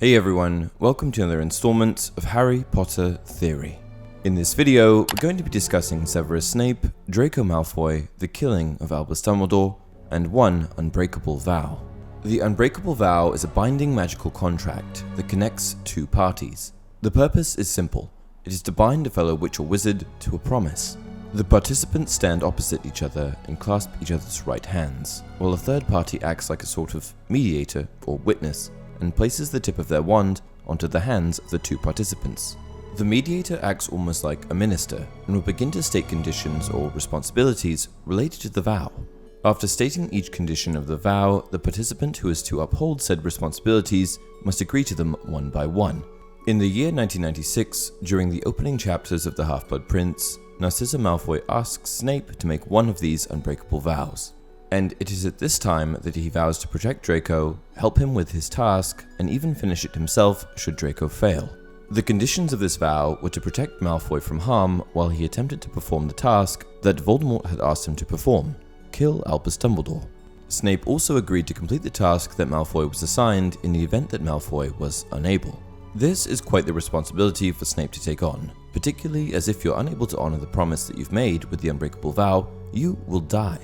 Hey everyone, welcome to another installment of Harry Potter Theory. In this video, we're going to be discussing Severus Snape, Draco Malfoy, the killing of Albus Dumbledore, and one Unbreakable Vow. The Unbreakable Vow is a binding magical contract that connects two parties. The purpose is simple. It is to bind a fellow witch or wizard to a promise. The participants stand opposite each other and clasp each other's right hands, while a third party acts like a sort of mediator or witness and places the tip of their wand onto the hands of the two participants. The mediator acts almost like a minister and will begin to state conditions or responsibilities related to the vow. After stating each condition of the vow, the participant who is to uphold said responsibilities must agree to them one by one. In the year 1996, during the opening chapters of The Half-Blood Prince, Narcissa Malfoy asks Snape to make one of these unbreakable vows. And it is at this time that he vows to protect Draco, help him with his task, and even finish it himself should Draco fail. The conditions of this vow were to protect Malfoy from harm while he attempted to perform the task that Voldemort had asked him to perform: kill Albus Dumbledore. Snape also agreed to complete the task that Malfoy was assigned in the event that Malfoy was unable. This is quite the responsibility for Snape to take on, particularly as if you're unable to honor the promise that you've made with the Unbreakable Vow, you will die.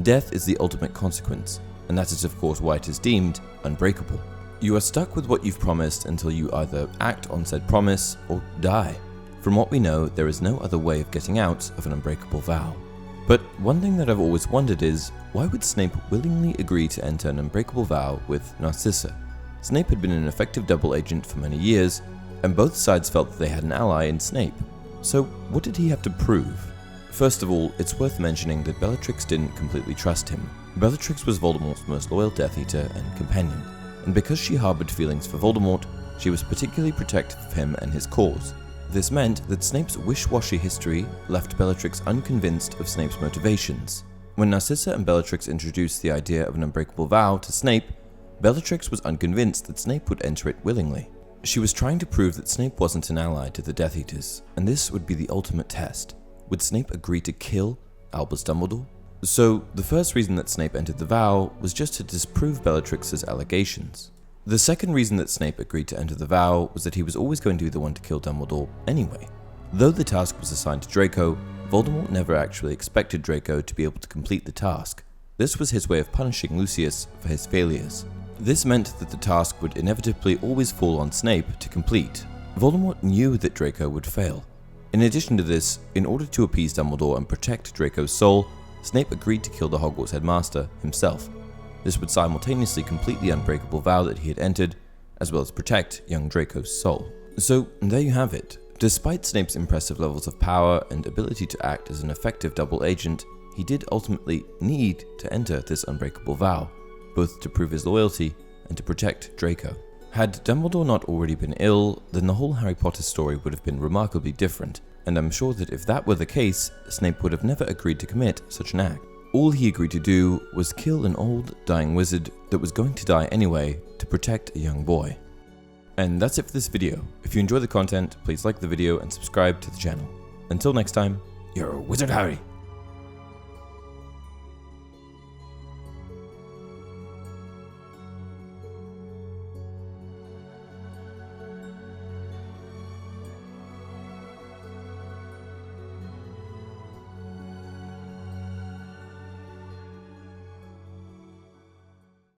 Death is the ultimate consequence, and that is of course why it is deemed unbreakable. You are stuck with what you've promised until you either act on said promise or die. From what we know, there is no other way of getting out of an unbreakable vow. But one thing that I've always wondered is, why would Snape willingly agree to enter an unbreakable vow with Narcissa? Snape had been an effective double agent for many years, and both sides felt that they had an ally in Snape. So what did he have to prove? First of all, it's worth mentioning that Bellatrix didn't completely trust him. Bellatrix was Voldemort's most loyal Death Eater and companion, and because she harbored feelings for Voldemort, she was particularly protective of him and his cause. This meant that Snape's wish-washy history left Bellatrix unconvinced of Snape's motivations. When Narcissa and Bellatrix introduced the idea of an unbreakable vow to Snape, Bellatrix was unconvinced that Snape would enter it willingly. She was trying to prove that Snape wasn't an ally to the Death Eaters, and this would be the ultimate test. Would Snape agree to kill Albus Dumbledore? So, the first reason that Snape entered the vow was just to disprove Bellatrix's allegations. The second reason that Snape agreed to enter the vow was that he was always going to be the one to kill Dumbledore anyway. Though the task was assigned to Draco, Voldemort never actually expected Draco to be able to complete the task. This was his way of punishing Lucius for his failures. This meant that the task would inevitably always fall on Snape to complete. Voldemort knew that Draco would fail. In addition to this, in order to appease Dumbledore and protect Draco's soul, Snape agreed to kill the Hogwarts headmaster himself. This would simultaneously complete the unbreakable vow that he had entered, as well as protect young Draco's soul. So there you have it. Despite Snape's impressive levels of power and ability to act as an effective double agent, he did ultimately need to enter this unbreakable vow, both to prove his loyalty and to protect Draco. Had Dumbledore not already been ill, then the whole Harry Potter story would have been remarkably different, and I'm sure that if that were the case, Snape would have never agreed to commit such an act. All he agreed to do was kill an old, dying wizard that was going to die anyway to protect a young boy. And that's it for this video. If you enjoy the content, please like the video and subscribe to the channel. Until next time, you're Wizard Harry!